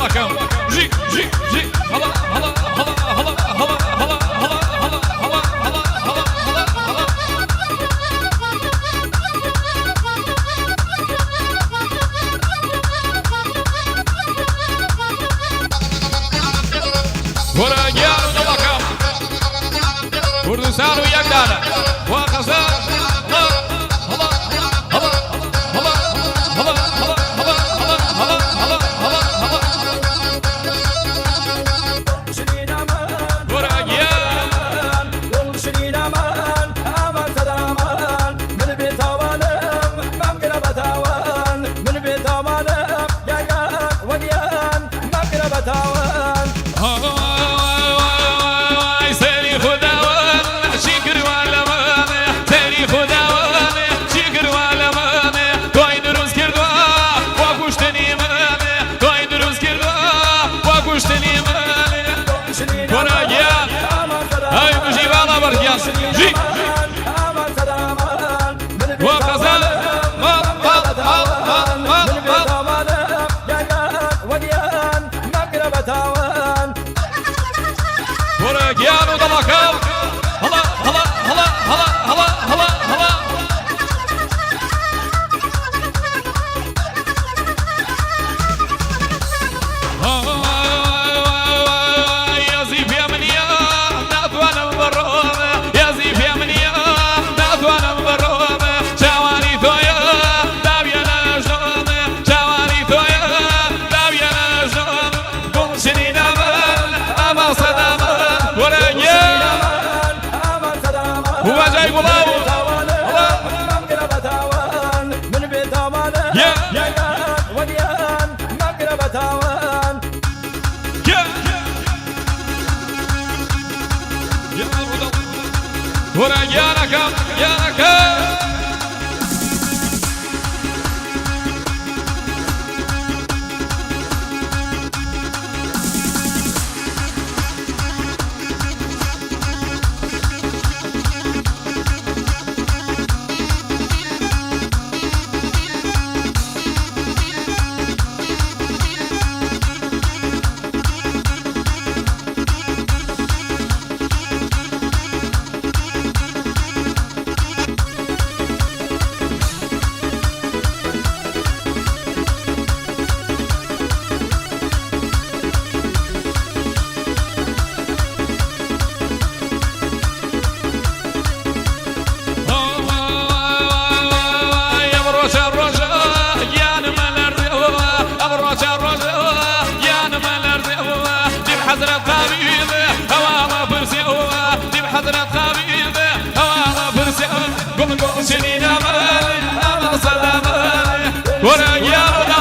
لكم جي جي جي هلا هلا هلا هلا هلا هلا هلا هلا هلا هلا هلا هلا ورجال لكم كردستان ويقدر وقزاق جي وقزا ورجال وضلكم هلا هلا هلا هلا هلا هلا هلا يا زيف يا من يا نادوانا مبروم يا زيف يا من يا نادوانا مبروم جواني ثويا دابينا جنوم جواني ثويا دابينا جنوم قوم سنين أمان أما صدام ورجال هو جاي بلاو ورجالكم يا ركاب حضرة خبيب هوا فرسيو جيب حضرة خبيب هوا فرسيو قوم قوم سنين أمان أمان سلامان ورجالنا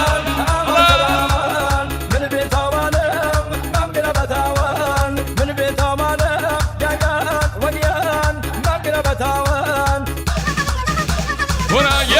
من بيت أمانم ممكن بتاوان من بيت أمانم جاكات وليان ممكن بتاوان ورجال